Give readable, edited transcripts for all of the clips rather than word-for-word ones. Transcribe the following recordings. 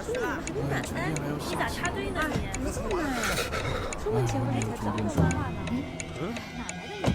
时了，哎，你咋插队呢你？现在出门前你才找我说话呢？哪来的音乐？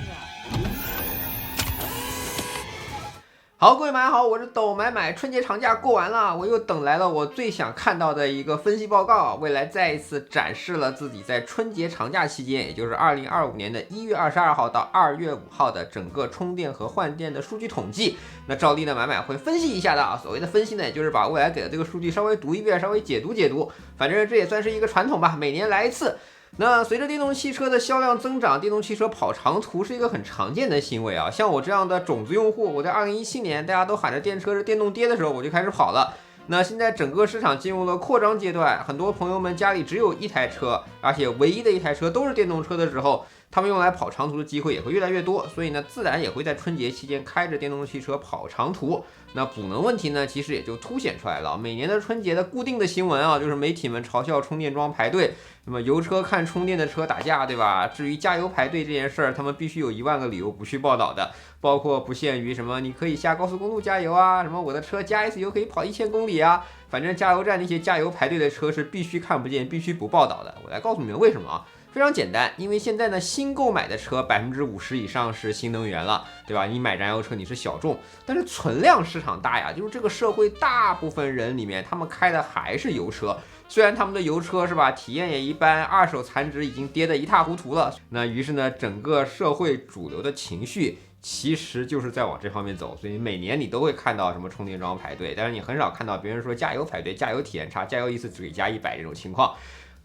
好，各位买好，我是抖买买。春节长假过完了，我又等来了我最想看到的一个分析报告。未来再一次展示了自己在春节长假期间，也就是2025年的1月22号到2月5号的整个充电和换电的数据统计。那照例呢，买买会分析一下的啊。所谓的分析呢，也就是把未来给的这个数据稍微读一遍，稍微解读解读。反正这也算是一个传统吧，每年来一次。那随着电动汽车的销量增长，电动汽车跑长途是一个很常见的行为啊。像我这样的种子用户，我在2017年大家都喊着电车是电动爹的时候，我就开始跑了。那现在整个市场进入了扩张阶段，很多朋友们家里只有一台车，而且唯一的一台车都是电动车的时候，他们用来跑长途的机会也会越来越多，所以呢，自然也会在春节期间开着电动汽车跑长途。那补能问题呢，其实也就凸显出来了。每年的春节的固定的新闻啊，就是媒体们嘲笑充电桩排队，那么油车看充电的车打架，对吧？至于加油排队这件事儿，他们必须有1万个理由不去报道的，包括不限于什么你可以下高速公路加油啊，什么我的车加一次油可以跑1000公里啊，反正加油站那些加油排队的车是必须看不见、必须不报道的。我来告诉你们为什么啊？非常简单，因为现在呢，新购买的车50%以上是新能源了，对吧？你买燃油车你是小众，但是存量市场大呀，就是这个社会大部分人里面，他们开的还是油车。虽然他们的油车是吧，体验也一般，二手残值已经跌得一塌糊涂了。那于是呢，整个社会主流的情绪其实就是在往这方面走，所以每年你都会看到什么充电桩排队，但是你很少看到别人说加油排队、加油体验差、加油一次只给加100这种情况。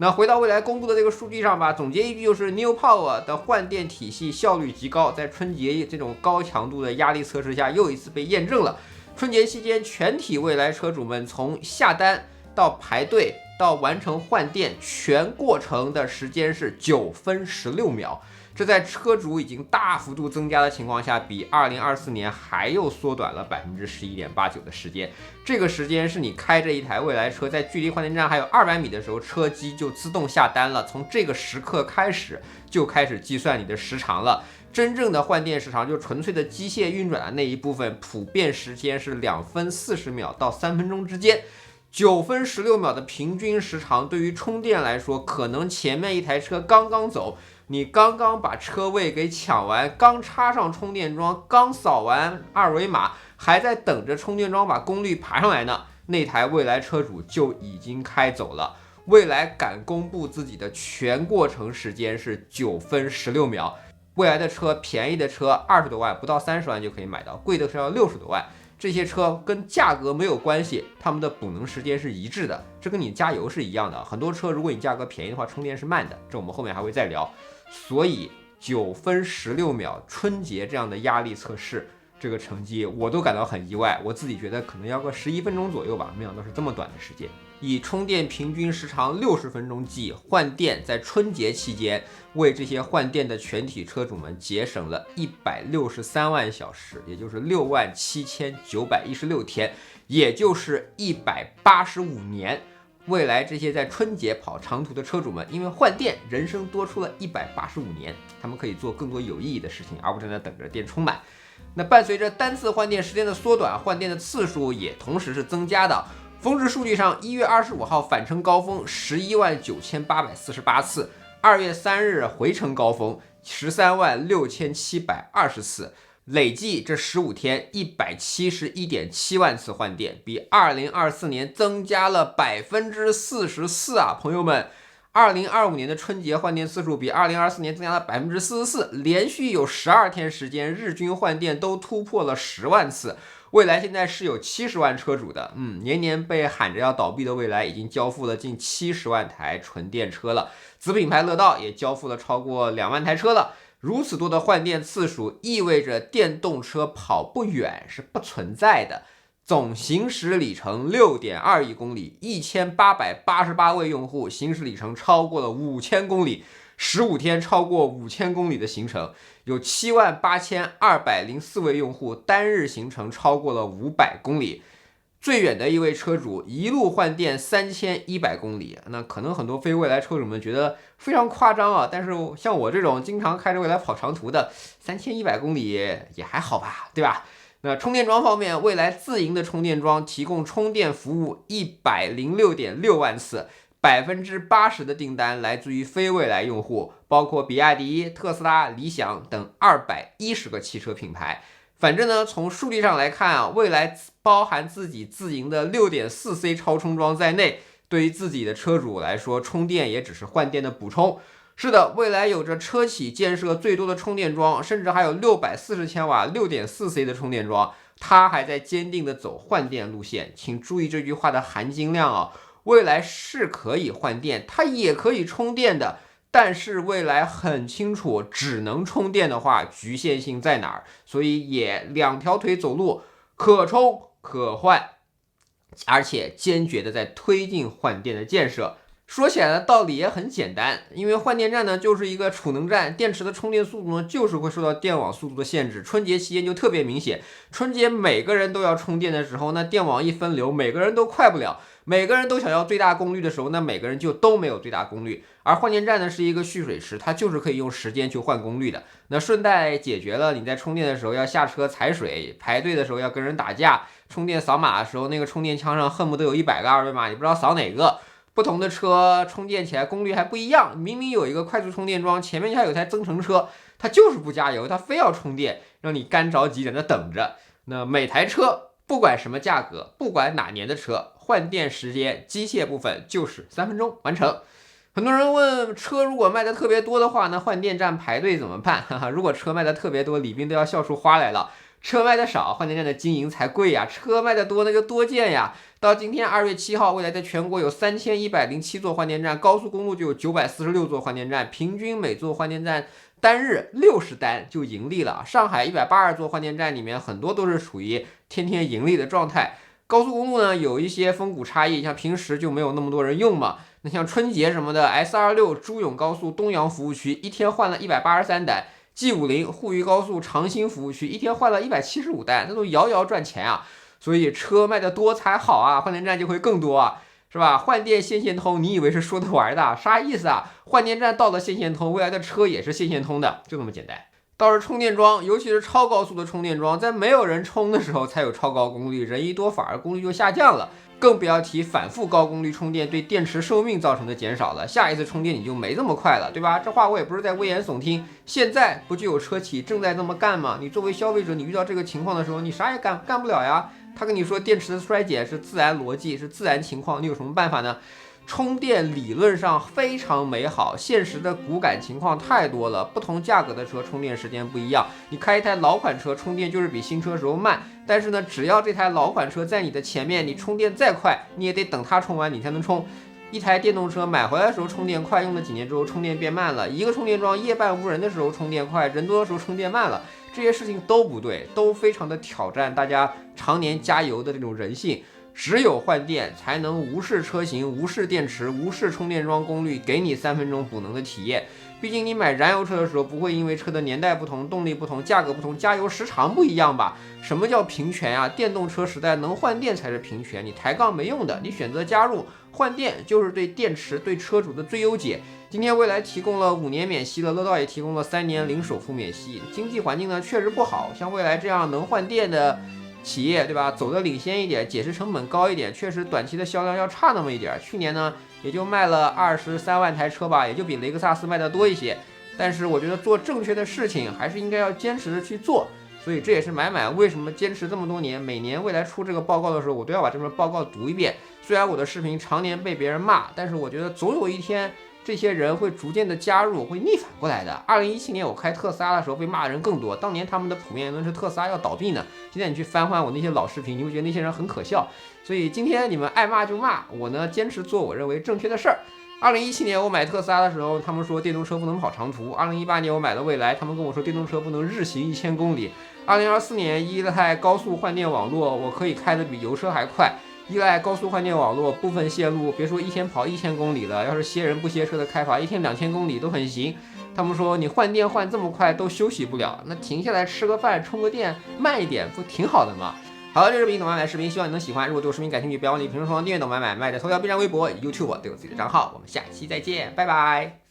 那回到未来公布的这个数据上吧，总结一句就是 New Power 的换电体系效率极高，在春节这种高强度的压力测试下，又一次被验证了。春节期间，全体未来车主们从下单到排队到完成换电，全过程的时间是9分16秒。这在车主已经大幅度增加的情况下，比2024年还又缩短了11.89%的时间。这个时间是你开着一台未来车，在距离换电站还有200米的时候，车机就自动下单了。从这个时刻开始，就开始计算你的时长了。真正的换电时长，就纯粹的机械运转的那一部分，普遍时间是2分40秒到3分钟之间。9分16秒的平均时长，对于充电来说，可能前面一台车刚刚走，你刚刚把车位给抢完，刚插上充电桩，刚扫完二维码，还在等着充电桩把功率爬上来呢，那台未来车主就已经开走了。未来敢公布自己的全过程时间是9分16秒。未来的车，便宜的车20多万，不到30万就可以买到，贵的车要60多万。这些车跟价格没有关系，它们的补能时间是一致的，这跟你加油是一样的。很多车如果你价格便宜的话，充电是慢的，这我们后面还会再聊。所以9分16秒春节这样的压力测试，这个成绩我都感到很意外，我自己觉得可能要个11分钟左右吧，没想到是这么短的时间。以充电平均时长60分钟计，换电在春节期间为这些换电的全体车主们节省了163万小时，也就是67916天，也就是185年。未来这些在春节跑长途的车主们，因为换电，人生多出了185年，他们可以做更多有意义的事情，而不是在等着电充满。那伴随着单次换电时间的缩短，换电的次数也同时是增加的。峰值数据上，1月25号返程高峰119848次，2月3日回程高峰136720次，累计这15天171.7万次换电，比2024年增加了44%啊！朋友们，2025年的春节换电次数比2024年增加了44%，连续有12天时间，日均换电都突破了10万次。蔚来现在是有70万车主的，年年被喊着要倒闭的蔚来已经交付了近70万台纯电车了，子品牌乐道也交付了超过2万台车了。如此多的换电次数，意味着电动车跑不远是不存在的。总行驶里程6.2亿公里，1888位用户行驶里程超过了5000公里，15天超过5000公里的行程，有78204位用户单日行程超过了500公里。最远的一位车主一路换电3100公里，那可能很多非蔚来车主们觉得非常夸张啊，但是像我这种经常开着蔚来跑长途的，3100公里也还好吧，对吧？那充电桩方面，蔚来自营的充电桩提供充电服务106.6万次，80%的订单来自于非蔚来用户，包括比亚迪、特斯拉、理想等210个汽车品牌。反正呢，从数据上来看啊，蔚来包含自己自营的 6.4C 超充桩在内，对于自己的车主来说，充电也只是换电的补充。是的，蔚来有着车企建设最多的充电桩，甚至还有640千瓦 6.4C 的充电桩，它还在坚定的走换电路线。请注意这句话的含金量啊，蔚来是可以换电，它也可以充电的。但是蔚来很清楚，只能充电的话，局限性在哪儿？所以也两条腿走路，可充可换，而且坚决的在推进换电的建设。说起来的道理也很简单，因为换电站呢就是一个储能站，电池的充电速度呢就是会受到电网速度的限制。春节期间就特别明显，春节每个人都要充电的时候，那电网一分流，每个人都快不了。每个人都想要最大功率的时候，那每个人就都没有最大功率。而换电站呢是一个蓄水池，它就是可以用时间去换功率的。那顺带解决了你在充电的时候要下车踩水，排队的时候要跟人打架，充电扫码的时候那个充电枪上恨不得有100个二维码，你不知道扫哪个。不同的车充电起来功率还不一样，明明有一个快速充电桩，前面还有台增程车，它就是不加油，它非要充电，让你干着急在那等着。那每台车不管什么价格，不管哪年的车，换电时间机械部分就是3分钟完成。很多人问，车如果卖的特别多的话，那换电站排队怎么办？如果车卖的特别多，李斌都要笑出花来了。车卖的少，换电站的经营才贵呀；车卖的多，那就多建呀。到今天2月7号，蔚来在全国有3107座换电站，高速公路就有946座换电站，平均每座换电站单日60单就盈利了。上海182座换电站里面很多都是属于天天盈利的状态。高速公路呢有一些风骨差异，像平时就没有那么多人用嘛。那像春节什么的 ，S26 珠永高速东阳服务区一天换了183单。G50 沪渝高速长兴服务区一天换了175单，那都遥遥赚钱啊！所以车卖的多才好啊，换电站就会更多啊，是吧？换电线线通，你以为是说得玩的？啥意思啊？换电站到了线线通，未来的车也是线线通的，就这么简单。倒是充电桩，尤其是超高速的充电桩，在没有人充的时候才有超高功率，人一多反而功率就下降了。更不要提反复高功率充电对电池寿命造成的减少了，下一次充电你就没这么快了，对吧？这话我也不是在危言耸听，现在不就有车企正在这么干吗？你作为消费者，你遇到这个情况的时候，你啥也干不了呀。他跟你说电池的衰减是自然逻辑，是自然情况，你有什么办法呢？充电理论上非常美好，现实的骨感情况太多了，不同价格的车充电时间不一样。你开一台老款车充电就是比新车时候慢，但是呢，只要这台老款车在你的前面，你充电再快，你也得等它充完你才能充。一台电动车买回来的时候充电快，用了几年之后充电变慢了，一个充电桩夜半无人的时候充电快，人多的时候充电慢了，这些事情都不对，都非常的挑战大家常年加油的这种人性。只有换电才能无视车型、无视电池、无视充电桩功率，给你3分钟补能的体验。毕竟你买燃油车的时候，不会因为车的年代不同、动力不同、价格不同、加油时长不一样吧？什么叫平权啊？电动车时代能换电才是平权，你抬杠没用的。你选择加入换电，就是对电池、对车主的最优解。今天蔚来提供了5年免息了，乐道也提供了3年零首付免息。经济环境呢确实不好，像蔚来这样能换电的企业，对吧？走得领先一点，解释成本高一点，确实短期的销量要差那么一点。去年呢，也就卖了23万台车吧，也就比雷克萨斯卖的多一些。但是我觉得做正确的事情，还是应该要坚持的去做。所以这也是买为什么坚持这么多年，每年蔚来出这个报告的时候，我都要把这份报告读一遍。虽然我的视频常年被别人骂，但是我觉得总有一天，这些人会逐渐的加入，会逆反过来的。2017年我开特斯拉的时候被骂的人更多，当年他们的普遍言论是特斯拉要倒闭呢。现在你去翻翻我那些老视频，你会觉得那些人很可笑。所以今天你们爱骂就骂，我呢坚持做我认为正确的事儿。2017年我买特斯拉的时候，他们说电动车不能跑长途。2018年我买了蔚来，他们跟我说电动车不能日行1000公里。2024年依赖高速换电网络，我可以开得比油车还快。依赖高速换电网络，部分线路别说一天跑1000公里了，要是歇人不歇车的开法，一天2000公里都很行。他们说你换电换这么快都休息不了，那停下来吃个饭充个电慢一点不挺好的吗？好了，这是本期懂买买视频，希望你能喜欢。如果对我视频感兴趣，不要忘记评论双订阅懂买买卖的头条、B 站、微博、YouTube 都有自己的账号。我们下期再见，拜拜。